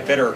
Bitter.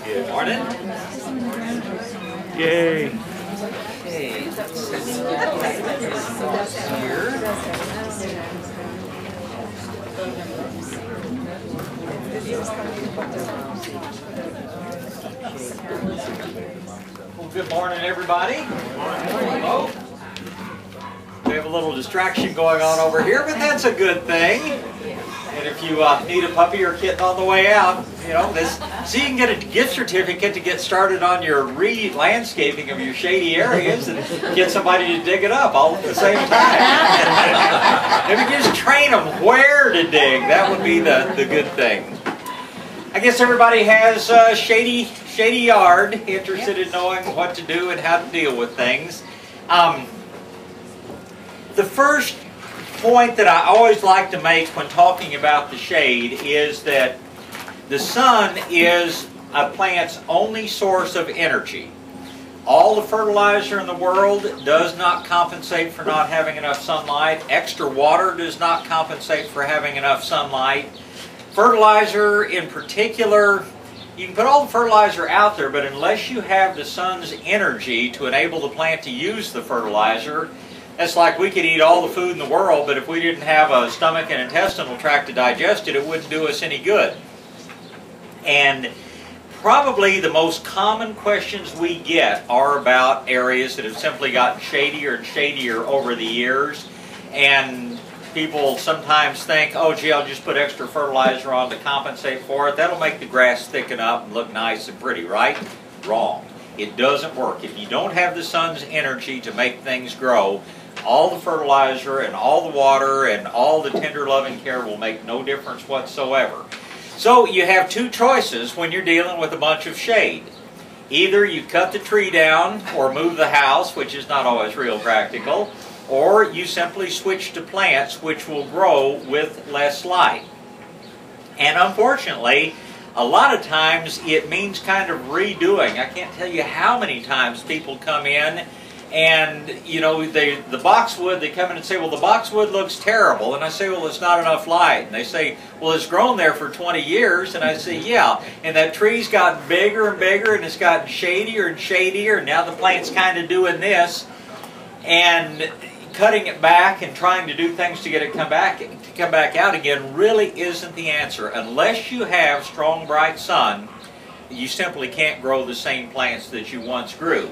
Good morning. Yay. Okay. Here. Well, good morning, everybody. Hello. We have a little distraction going on over here, but that's a good thing. And if you need a puppy or kitten on the way out, you know, so you can get a gift certificate to get started on your re-landscaping of your shady areas and get somebody to dig it up all at the same time. If you just train them where to dig, that would be the good thing. I guess everybody has a shady yard, interested in knowing what to do and how to deal with things. The first point that I always like to make when talking about the shade is that the sun is a plant's only source of energy. All the fertilizer in the world does not compensate for not having enough sunlight. Extra water does not compensate for having enough sunlight. Fertilizer in particular, you can put all the fertilizer out there, but unless you have the sun's energy to enable the plant to use the fertilizer, it's like we could eat all the food in the world, but if we didn't have a stomach and intestinal tract to digest it, it wouldn't do us any good. And probably the most common questions we get are about areas that have simply gotten shadier and shadier over the years. And people sometimes think, oh gee, I'll just put extra fertilizer on to compensate for it. That'll make the grass thicken up and look nice and pretty, right? Wrong. It doesn't work. If you don't have the sun's energy to make things grow, all the fertilizer and all the water and all the tender loving care will make no difference whatsoever. So you have two choices when you're dealing with a bunch of shade. Either you cut the tree down or move the house, which is not always real practical, or you simply switch to plants which will grow with less light. And unfortunately, a lot of times it means kind of redoing. I can't tell you how many times people come in and, you know, the boxwood, they come in and say, well, the boxwood looks terrible. And I say, well, it's not enough light. And they say, well, it's grown there for 20 years. And I say, yeah. And that tree's gotten bigger and bigger, and it's gotten shadier and shadier. And now the plant's kind of doing this. And cutting it back and trying to do things to get it come back out again really isn't the answer. Unless you have strong, bright sun, you simply can't grow the same plants that you once grew.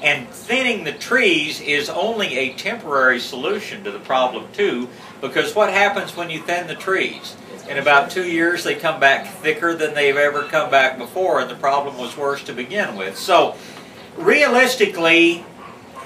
And thinning the trees is only a temporary solution to the problem too, because what happens when you thin the trees? In about 2 years they come back thicker than they've ever come back before, and the problem was worse to begin with. So realistically,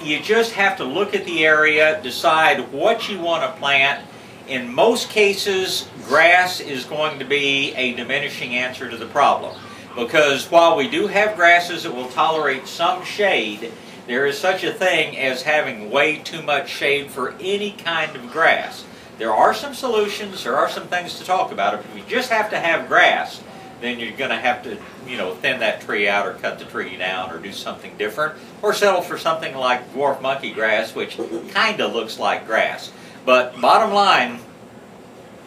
you just have to look at the area, decide what you want to plant. In most cases, grass is going to be a diminishing answer to the problem. Because while we do have grasses that will tolerate some shade, there is such a thing as having way too much shade for any kind of grass. There are some solutions, there are some things to talk about. If you just have to have grass, then you're going to have to, thin that tree out or cut the tree down or do something different, or settle for something like dwarf monkey grass, which kind of looks like grass. But bottom line,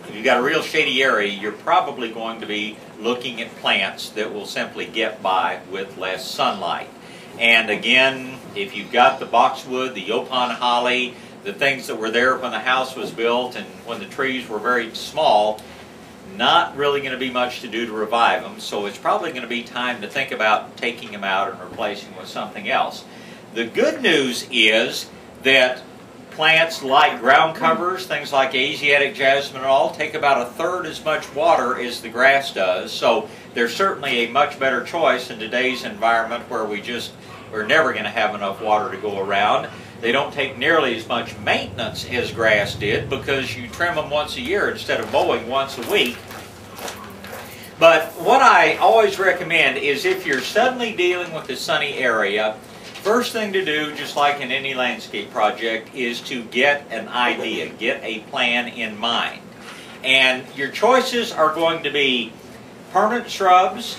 if you've got a real shady area, you're probably going to be looking at plants that will simply get by with less sunlight. And again, if you've got the boxwood, the yopon holly, the things that were there when the house was built and when the trees were very small, not really going to be much to do to revive them. So it's probably going to be time to think about taking them out and replacing with something else. The good news is that plants like ground covers, things like Asiatic jasmine and all, take about 1/3 as much water as the grass does. So they're certainly a much better choice in today's environment where we're never going to have enough water to go around. They don't take nearly as much maintenance as grass did because you trim them once a year instead of mowing once a week. But what I always recommend is if you're suddenly dealing with a sunny area, first thing to do, just like in any landscape project, is to get an idea, get a plan in mind. And your choices are going to be permanent shrubs,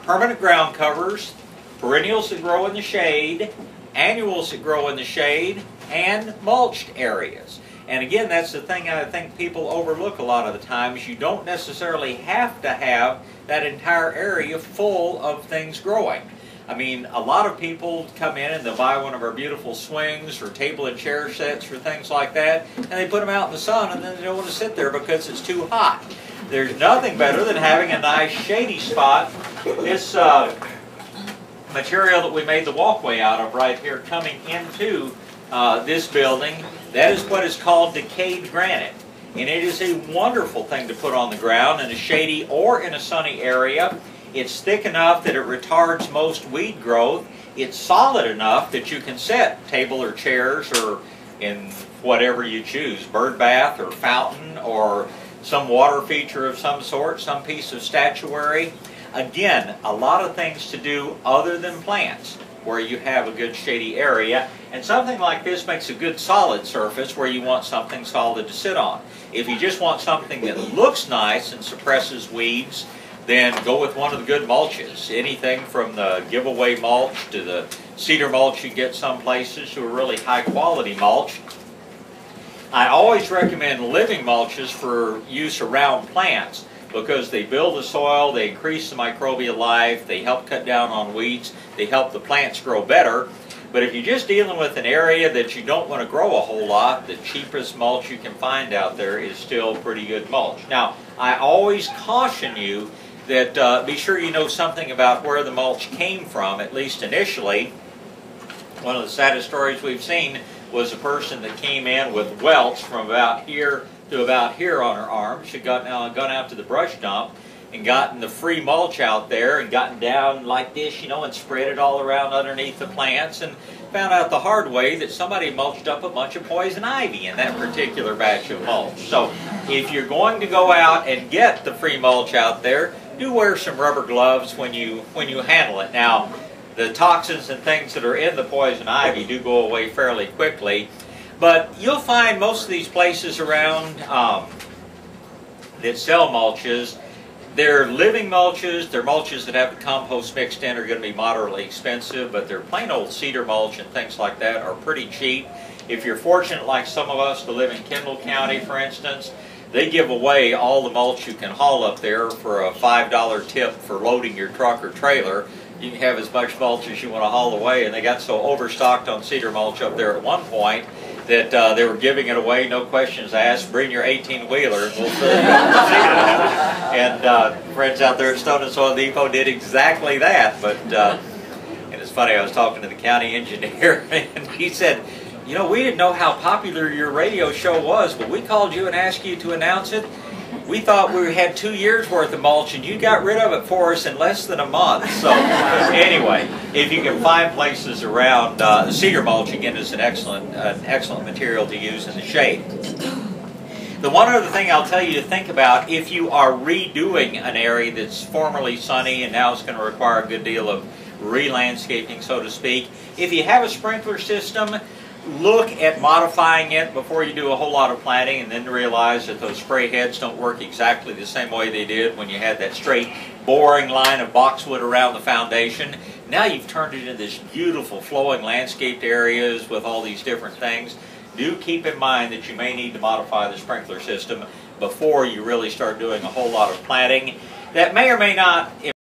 permanent ground covers, perennials that grow in the shade, annuals that grow in the shade, and mulched areas. And again, that's the thing I think people overlook a lot of the times. You don't necessarily have to have that entire area full of things growing. I mean, a lot of people come in and they'll buy one of our beautiful swings or table and chair sets or things like that, and they put them out in the sun and then they don't want to sit there because it's too hot. There's nothing better than having a nice shady spot. This material that we made the walkway out of right here coming into this building, that is what is called decayed granite. And it is a wonderful thing to put on the ground in a shady or in a sunny area. It's thick enough that it retards most weed growth. It's solid enough that you can set table or chairs or in whatever you choose, bird bath or fountain or some water feature of some sort, some piece of statuary. Again, a lot of things to do other than plants where you have a good shady area. And something like this makes a good solid surface where you want something solid to sit on. If you just want something that looks nice and suppresses weeds, then go with one of the good mulches. Anything from the giveaway mulch to the cedar mulch you get some places to a really high quality mulch. I always recommend living mulches for use around plants because they build the soil, they increase the microbial life, they help cut down on weeds, they help the plants grow better. But if you're just dealing with an area that you don't want to grow a whole lot, the cheapest mulch you can find out there is still pretty good mulch. Now, I always caution you that be sure you know something about where the mulch came from, at least initially. One of the saddest stories we've seen was a person that came in with welts from about here to about here on her arm. She'd gone out to the brush dump and gotten the free mulch out there and gotten down like this, and spread it all around underneath the plants, and found out the hard way that somebody mulched up a bunch of poison ivy in that particular batch of mulch. So if you're going to go out and get the free mulch out there, do wear some rubber gloves when you handle it. Now, the toxins and things that are in the poison ivy do go away fairly quickly, but you'll find most of these places around that sell mulches, they're living mulches. They're mulches that have the compost mixed in are going to be moderately expensive, but their plain old cedar mulch and things like that are pretty cheap. If you're fortunate like some of us to live in Kendall County, for instance, they give away all the mulch you can haul up there for a $5 tip for loading your truck or trailer. You can have as much mulch as you want to haul away, and they got so overstocked on cedar mulch up there at one point that they were giving it away, no questions asked. Bring your 18-wheeler and we'll fill you up with cedar. And friends out there at Stone and Soil Depot did exactly that. But and it's funny, I was talking to the county engineer, and he said, we didn't know how popular your radio show was, but we called you and asked you to announce it. We thought we had 2 years worth of mulch, and you got rid of it for us in less than a month. So anyway, if you can find places around, the cedar mulch again is an excellent material to use in the shade. The one other thing I'll tell you to think about, if you are redoing an area that's formerly sunny and now it's going to require a good deal of re-landscaping, so to speak. If you have a sprinkler system, look at modifying it before you do a whole lot of planting, and then realize that those spray heads don't work exactly the same way they did when you had that straight boring line of boxwood around the foundation. Now you've turned it into this beautiful flowing landscaped areas with all these different things. Do keep in mind that you may need to modify the sprinkler system before you really start doing a whole lot of planting. That may or may not